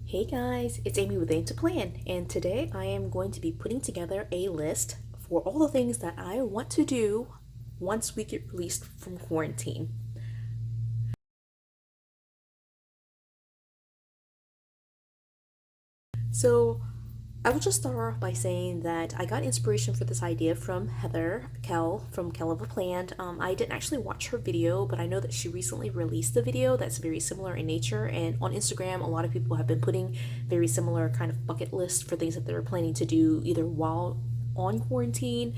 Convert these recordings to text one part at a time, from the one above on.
Hey guys, it's Amy with aim.to.plan, and today I am going to be putting together a list for all the things that I want to do once we get released from quarantine. So, I will just start off by saying that I got inspiration for this idea from Heather Kell from Kell of a Plan. I didn't actually watch her video, but I know that she recently released a video that's very similar in nature. And on Instagram, a lot of people have been putting very similar kind of bucket lists for things that they're planning to do either while on quarantine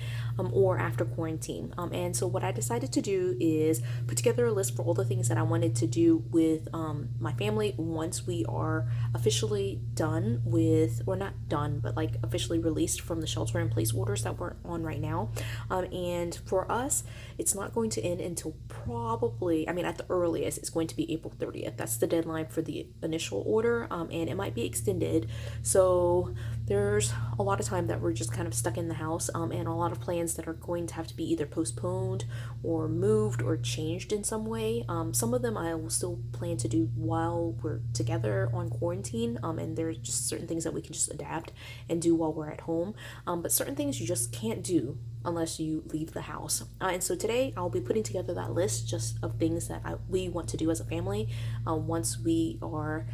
or after quarantine. And so, what I decided to do is put together a list for all the things that I wanted to do with my family once we are officially done with, or not done, but like officially released from the shelter in place orders that we're on right now. And for us, it's not going to end until probably, I mean, at the earliest, it's going to be April 30th. That's the deadline for the initial order, and it might be extended. So there's a lot of time that we're just kind of stuck in the house, and a lot of plans that are going to have to be either postponed or moved or changed in some way. Some of them I will still plan to do while we're together on quarantine, and there's just certain things that we can just adapt and do while we're at home. But certain things you just can't do unless you leave the house. And so today I'll be putting together that list just of things that we want to do as a family once we are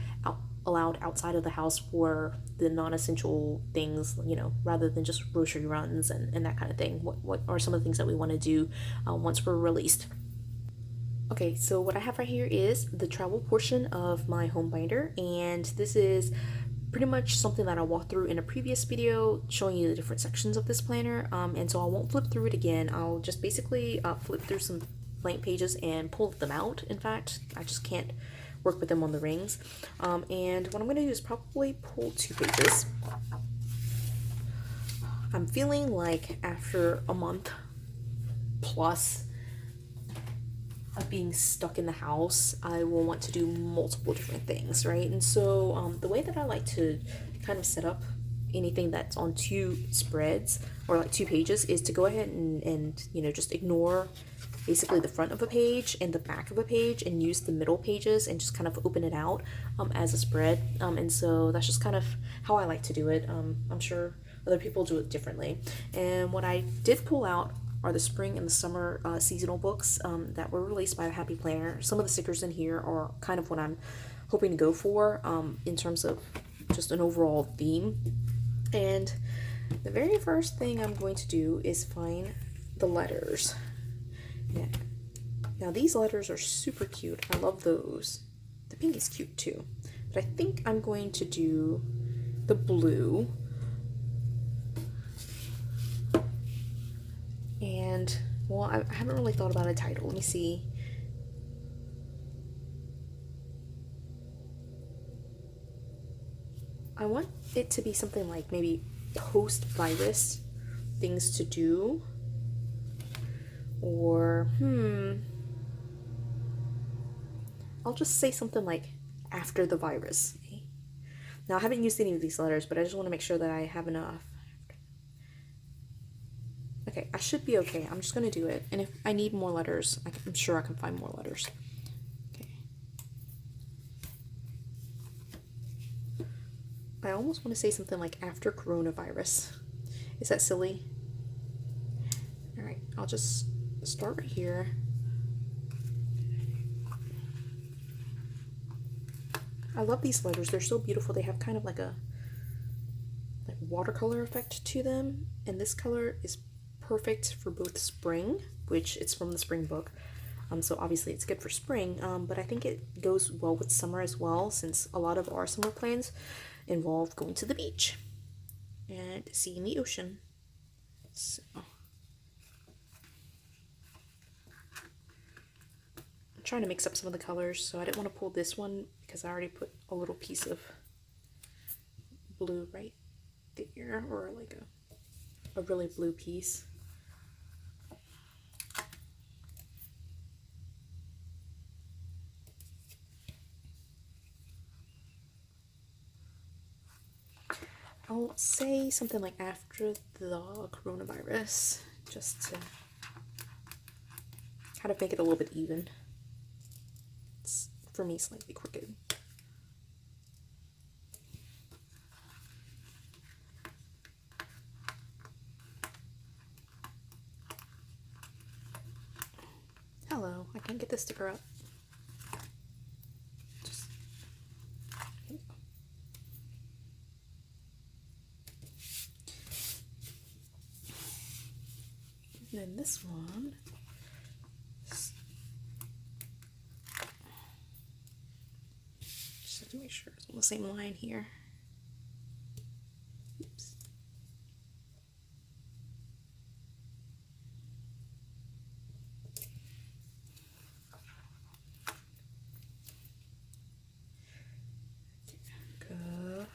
allowed outside of the house for the non-essential things, rather than just grocery runs and that kind of thing. What are some of the things that we want to do once we're released? Okay, so what I have right here is the travel portion of my home binder, and this is pretty much something that I walked through in a previous video showing you the different sections of this planner. And so I won't flip through it again. I'll just basically flip through some blank pages and pull them out. In fact, I just can't work with them on the rings. And what I'm going to do is probably pull 2 pages. I'm feeling like after a month plus of being stuck in the house, I will want to do multiple different things, right? And so the way that I like to kind of set up anything that's on 2 spreads or like 2 pages is to go ahead and just ignore basically the front of a page and the back of a page and use the middle pages and just kind of open it out as a spread. And so that's just kind of how I like to do it. I'm sure other people do it differently. And what I did pull out are the spring and the summer seasonal books that were released by the Happy Planner. Some of the stickers in here are kind of what I'm hoping to go for in terms of just an overall theme. And the very first thing I'm going to do is find the letters. Yeah. Now these letters are super cute. I love those. The pink is cute too. But I think I'm going to do the blue. And, well, I haven't really thought about a title. Let me see. I want it to be something like maybe post-virus things to do. Or, I'll just say something like after the virus. Now, I haven't used any of these letters, but I just want to make sure that I have enough. Okay, I should be okay. I'm just going to do it. And if I need more letters, I'm sure I can find more letters. Okay. I almost want to say something like after coronavirus. Is that silly? All right, I'll just start right here. I love these letters. They're so beautiful. They have kind of like a watercolor effect to them. And this color is perfect for both spring, which it's from the spring book. So obviously it's good for spring, but I think it goes well with summer as well, since a lot of our summer plans involve going to the beach and seeing the ocean. So I'm trying to mix up some of the colors, so I didn't want to pull this one because I already put a little piece of blue right there, or like a really blue piece. I'll say something like after the coronavirus, just to kind of make it a little bit even. It's, for me, slightly crooked. I can't get the sticker up. Just, and then this one. Just have to make sure it's on the same line here. Oops. Go.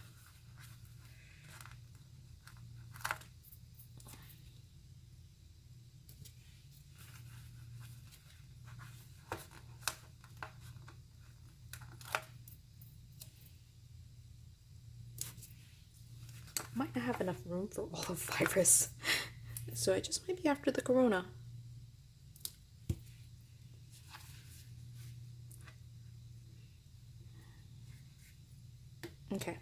Might not have enough room for all of virus, so it just might be after the corona. Okay.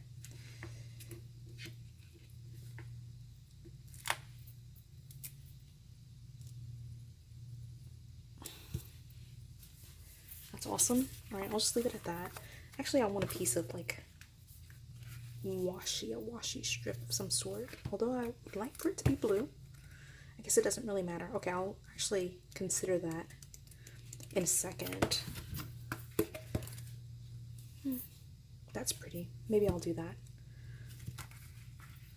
That's awesome. All right, I'll just leave it at that. Actually, I want a piece of like a washi strip of some sort, although I would like for it to be blue. I guess it doesn't really matter. Okay, I'll actually consider that in a second. That's pretty. Maybe I'll do that.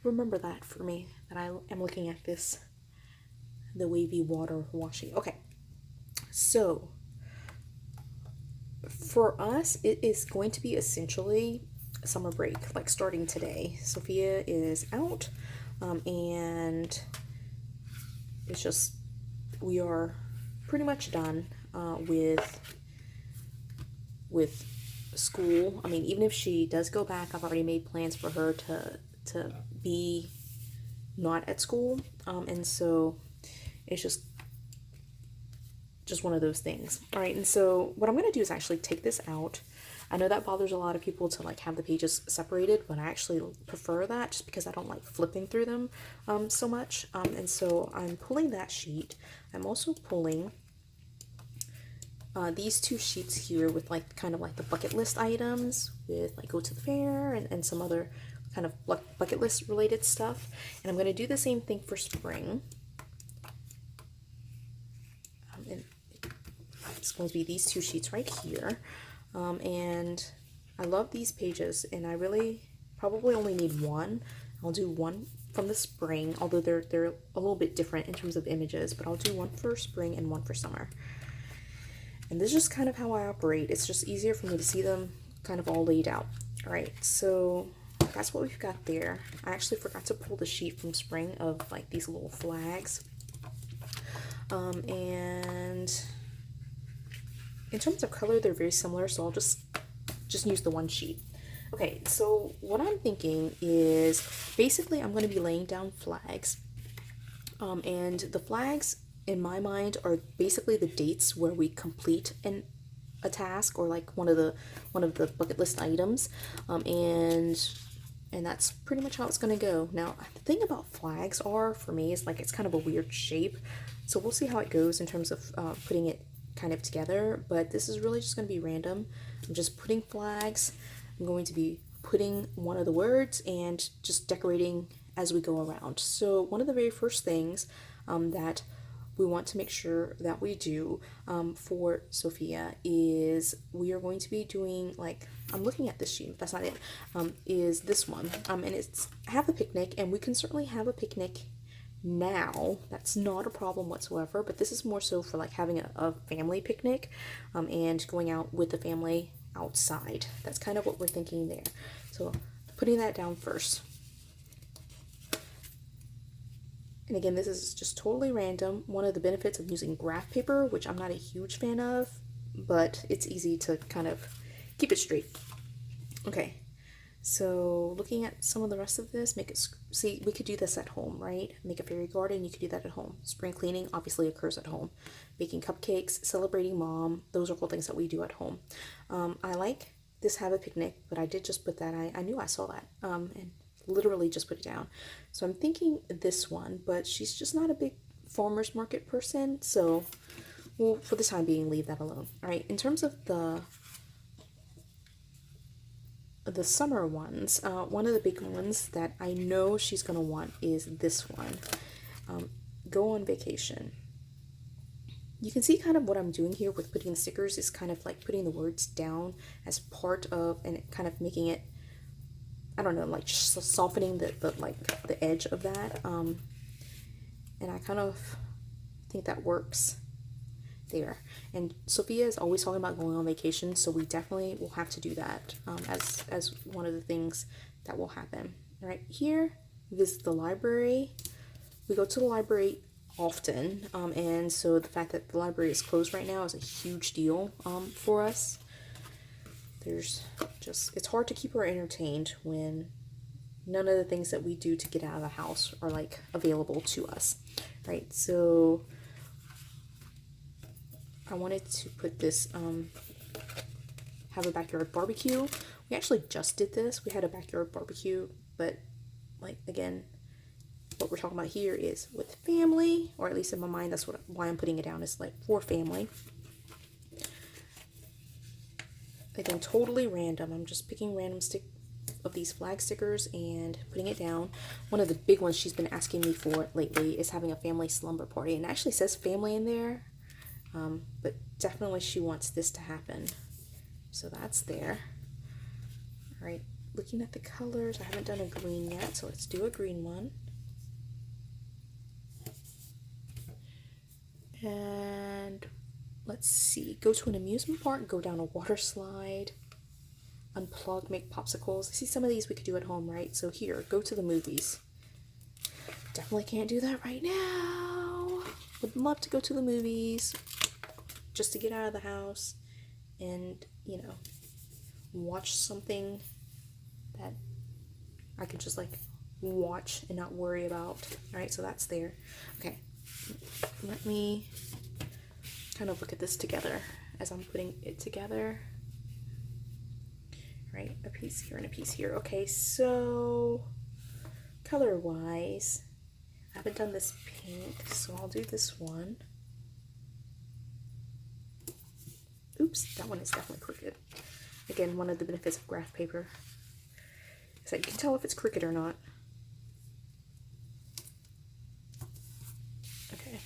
Remember that for me, that I am looking at this, the wavy water washi. Okay, so for us, it is going to be essentially summer break, like starting today. Sophia is out, and it's just, we are pretty much done with school. I mean, even if she does go back, I've already made plans for her to be not at school, and so it's just one of those things. All right, and so what I'm going to do is actually take this out. I know that bothers a lot of people to like have the pages separated, but I actually prefer that just because I don't like flipping through them so much. And so I'm pulling that sheet. I'm also pulling these two sheets here with like kind of like the bucket list items with like go to the fair and some other kind of bucket list related stuff. And I'm going to do the same thing for spring. And it's going to be these two sheets right here. And I love these pages, and I really probably only need one. I'll do one from the spring, although they're a little bit different in terms of images, but I'll do one for spring and one for summer. And this is just kind of how I operate. It's just easier for me to see them kind of all laid out. All right, so that's what we've got there. I actually forgot to pull the sheet from spring of like these little flags. And in terms of color, they're very similar, so I'll just use the one sheet. Okay, so what I'm thinking is basically I'm going to be laying down flags, and the flags in my mind are basically the dates where we complete a task or like one of the bucket list items, and that's pretty much how it's going to go. Now, the thing about flags are, for me, is like it's kind of a weird shape, so we'll see how it goes in terms of putting it kind of together, but this is really just going to be random. I'm just putting flags. I'm going to be putting one of the words and just decorating as we go around. So one of the very first things that we want to make sure that we do for Sophia is we are going to be doing, like, I'm looking at this sheet, that's not it, is this one, and it's have a picnic, and we can certainly have a picnic now. That's not a problem whatsoever, but this is more so for like having a family picnic and going out with the family outside. That's kind of what we're thinking there. So putting that down first. And again, this is just totally random. One of the benefits of using graph paper, which I'm not a huge fan of, but it's easy to kind of keep it straight. Okay, so looking at some of the rest of this, make it, see, we could do this at home, right? Make a fairy garden, you could do that at home. Spring cleaning obviously occurs at home. Baking cupcakes, celebrating mom, those are all things that we do at home. I like this have a picnic, but I did just put that, I knew I saw that, and literally just put it down. So I'm thinking this one, but she's just not a big farmer's market person, so We'll, for the time being, leave that alone. All right, in terms of the summer ones, one of the big ones that I know she's gonna want is this one. Go on vacation. You can see kind of what I'm doing here with putting the stickers is kind of like putting the words down as part of, and kind of making it, I don't know, like softening the like the edge of that. And I kind of think that works there. And Sophia is always talking about going on vacation, so we definitely will have to do that as one of the things that will happen. Right here, visit the library. We go to the library often, and so the fact that the library is closed right now is a huge deal for us. There's just, it's hard to keep her entertained when none of the things that we do to get out of the house are like available to us, right? So I wanted to put this, have a backyard barbecue. We actually just did this. We had a backyard barbecue, but like, again, what we're talking about here is with family, or at least in my mind, that's why I'm putting it down, is like for family. Again, totally random. I'm just picking random of these flag stickers and putting it down. One of the big ones she's been asking me for lately is having a family slumber party, and it actually says family in there, but definitely she wants this to happen. So that's there. All right, looking at the colors, I haven't done a green yet, so let's do a green one. And let's see, go to an amusement park, go down a water slide, unplug, make popsicles. I see some of these we could do at home, right? So here, go to the movies. Definitely can't do that right now. Would love to go to the movies just to get out of the house and, you know, watch something that I could just like watch and not worry about. All right, so that's there. Okay, let me kind of look at this together as I'm putting it together. Right, a piece here and a piece here. Okay, so color wise, I haven't done this pink, so I'll do this one. Oops, that one is definitely crooked. Again, one of the benefits of graph paper is that you can tell if it's crooked or not. Okay.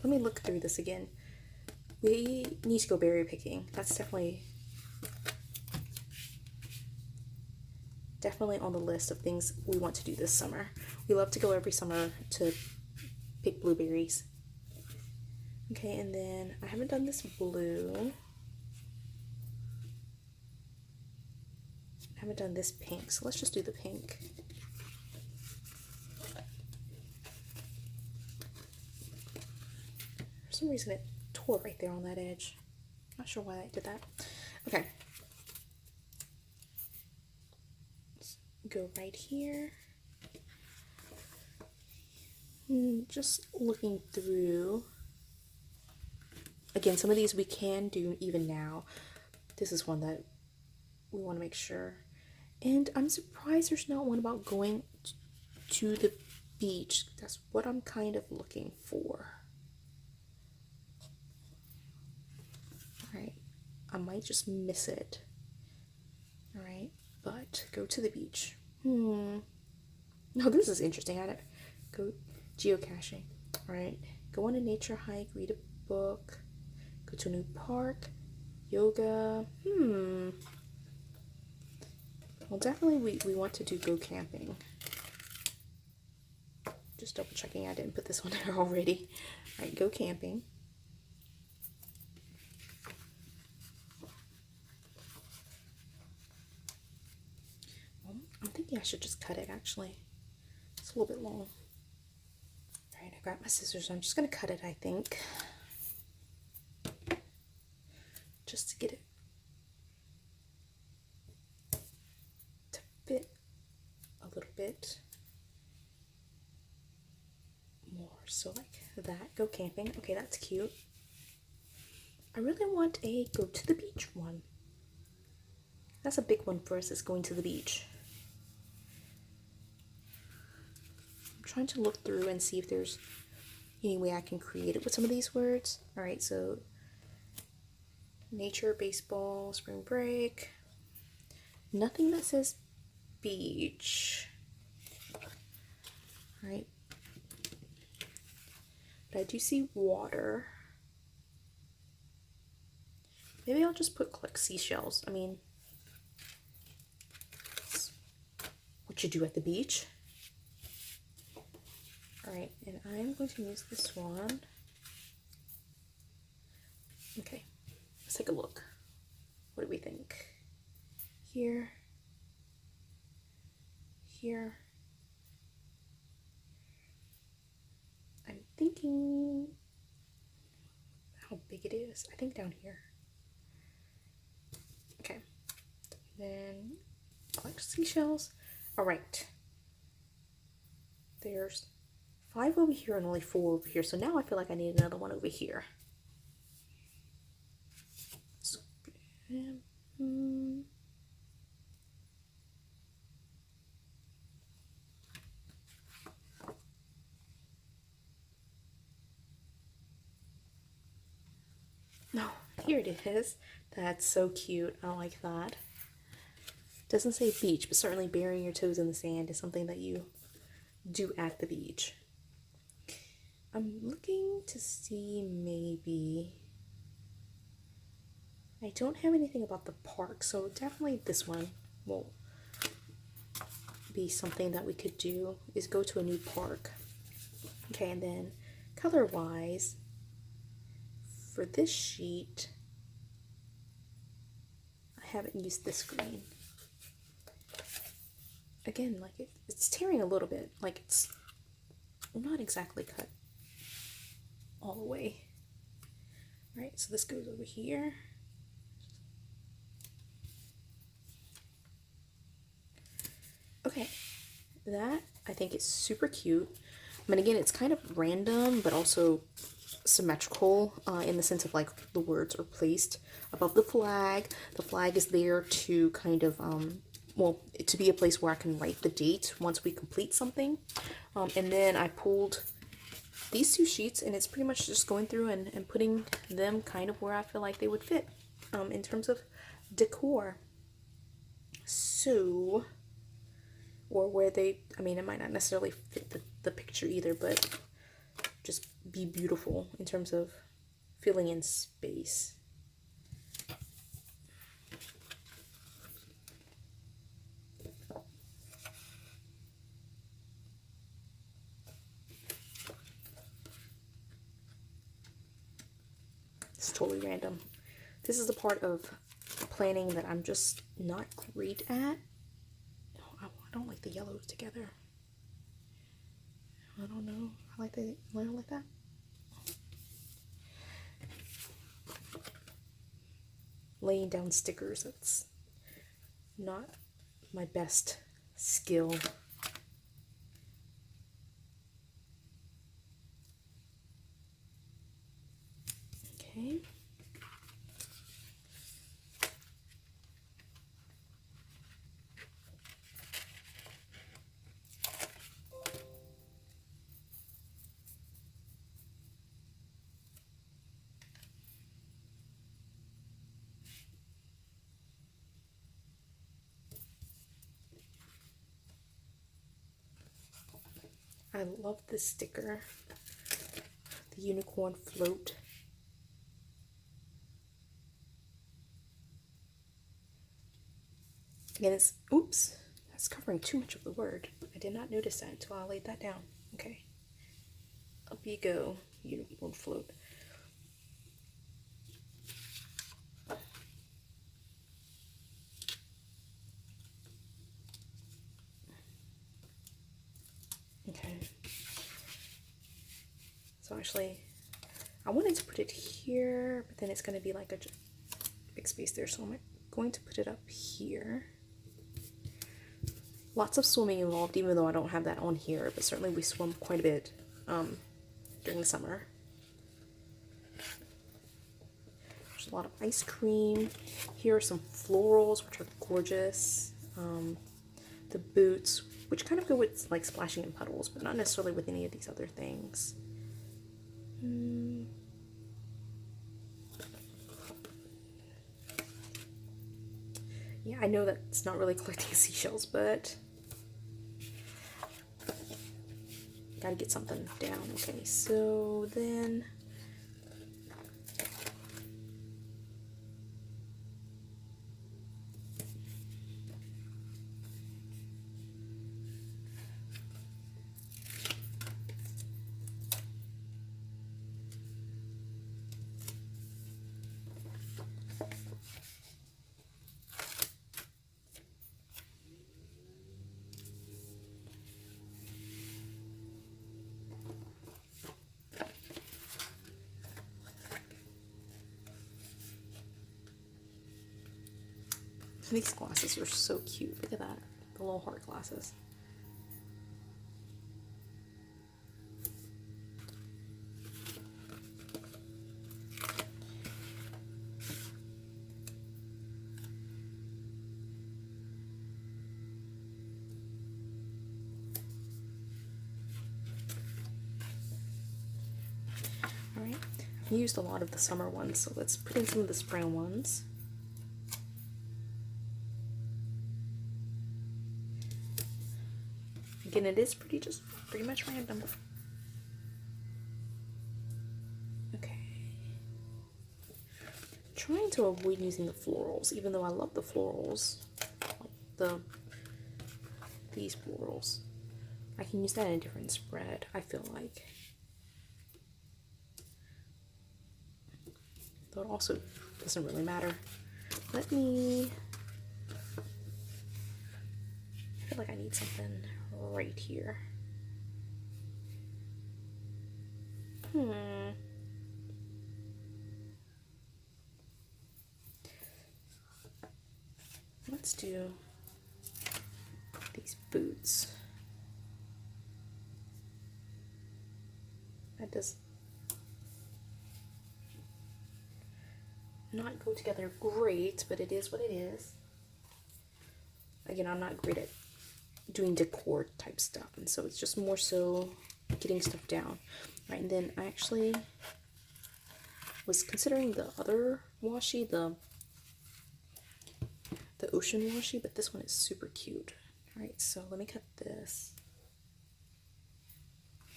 Let me look through this again. We need to go berry picking. That's definitely on the list of things we want to do this summer. We love to go every summer to pick blueberries. Okay, and then I haven't done this blue. I haven't done this pink, so let's just do the pink. For some reason it tore right there on that edge. Not sure why I did that. Okay. Let's go right here. Just looking through. Again, some of these we can do even now. This is one that we want to make sure. And I'm surprised there's not one about going to the beach. That's what I'm kind of looking for. Alright, I might just miss it. Alright, but go to the beach. No, this is interesting. I don't go geocaching. Alright, go on a nature hike, read a book, go to a new park, yoga. Well, definitely we want to do go camping. Just double checking I didn't put this one there already. Alright, go camping. I'm thinking I should just cut it actually. It's a little bit long. Alright, I got my scissors. I'm just going to cut it, I think. Just to get it to fit a little bit more. So like that, go camping. Okay, that's cute. I really want a go to the beach one. That's a big one for us, is going to the beach. I'm trying to look through and see if there's any way I can create it with some of these words. All right, so nature, baseball, spring break. Nothing that says beach. All right. But I do see water. Maybe I'll just put like seashells. I mean, what you do at the beach. All right, and I'm going to use this one. Okay, let's take a look. What do we think? Here, here. I'm thinking how big it is. I think down here. Okay, then collect seashells. All right, there's 5 over here and only 4 over here. So now I feel like I need another one over here. So, no, here it is. That's so cute. I like that. Doesn't say beach, but certainly burying your toes in the sand is something that you do at the beach. I'm looking to see maybe... I don't have anything about the park, so definitely this one will be something that we could do, is go to a new park. Okay, and then color-wise, for this sheet, I haven't used this green. Again, like it's tearing a little bit, like it's not exactly cut all the way. All right, so this goes over here. Okay, that I think is super cute. I mean, again, it's kind of random, but also symmetrical in the sense of like the words are placed above the flag. The flag is there to kind of, well, to be a place where I can write the date once we complete something. And then I pulled these 2 sheets, and it's pretty much just going through and putting them kind of where I feel like they would fit in terms of decor. So, or where they, I mean, it might not necessarily fit the picture either, but just be beautiful in terms of filling in space. It's totally random. This is the part of planning that I'm just not great at. I don't like the yellows together. I don't know. I don't like that. Laying down stickers, that's not my best skill. Okay. I love this sticker, the unicorn float. Again, it's, oops, that's covering too much of the word. I did not notice that until I laid that down. Okay. Up you go, unicorn float. Okay. So actually, I wanted to put it here, but then it's going to be like a big space there, so I'm going to put it up here. Lots of swimming involved, even though I don't have that on here, but certainly we swim quite a bit during the summer. There's a lot of ice cream. Here are some florals, which are gorgeous. The boots, which kind of go with like splashing in puddles, but not necessarily with any of these other things. Yeah, I know that it's not really collecting seashells, but gotta get something down. Okay, so then these glasses are so cute. Look at that, the little heart glasses. Alright, I've used a lot of the summer ones, so let's put in some of the spring ones. Again, it is pretty much random. Okay. Trying to avoid using the florals, even though I love the florals. Like these florals. I can use that in a different spread, I feel like. Though it also doesn't really matter. Let me... I feel like I need something right here. Let's do these boots. That does not go together great, but it is what it is. Again, I'm not great at doing decor type stuff, and so it's just more so getting stuff down. Right, and then I actually was considering the other washi, the ocean washi, but this one is super cute. Alright, so let me cut this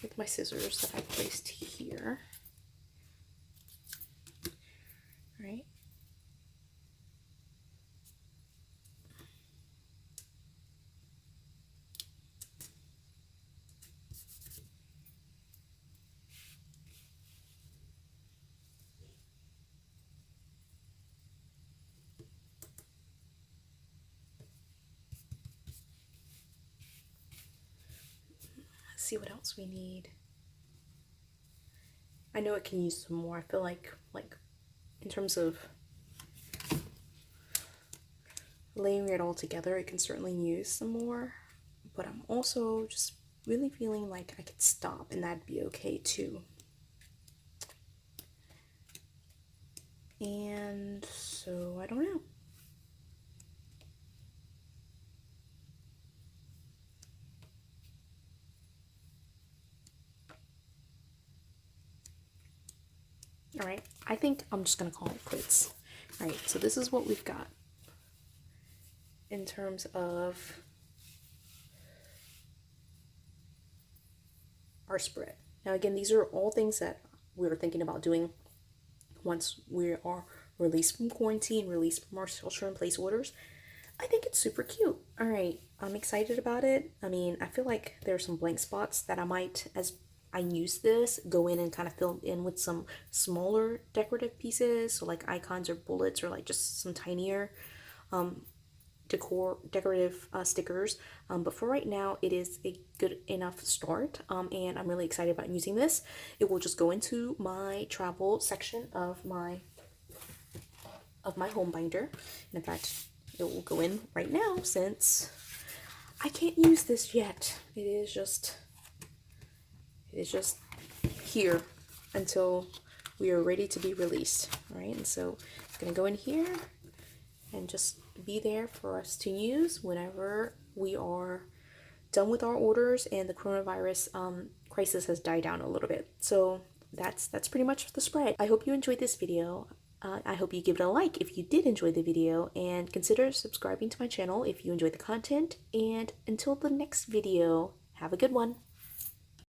with my scissors that I placed here. Right. Let's see what else we need. I know it can use some more. I feel like in terms of layering it all together, it can certainly use some more, but I'm also just really feeling like I could stop and that'd be okay too. And so I don't know. All right, I think I'm just gonna call it quits. All right, so this is what we've got in terms of our spread. Now again, these are all things that we were thinking about doing once we are released from quarantine, released from our shelter-in-place orders. I think it's super cute. All right, I'm excited about it. I mean, I feel like there are some blank spots that I might, as I use this, go in and kind of fill in with some smaller decorative pieces, so like icons or bullets or like just some tinier decorative stickers, but for right now it is a good enough start, and I'm really excited about using this. It will just go into my travel section of my home binder, and in fact it will go in right now since I can't use this yet. It is just here until we are ready to be released. All right, and so it's gonna go in here and just be there for us to use whenever we are done with our orders and the coronavirus crisis has died down a little bit. So that's pretty much the spread. I hope you enjoyed this video. I hope you give it a like if you did enjoy the video, and consider subscribing to my channel if you enjoyed the content. And until the next video, have a good one.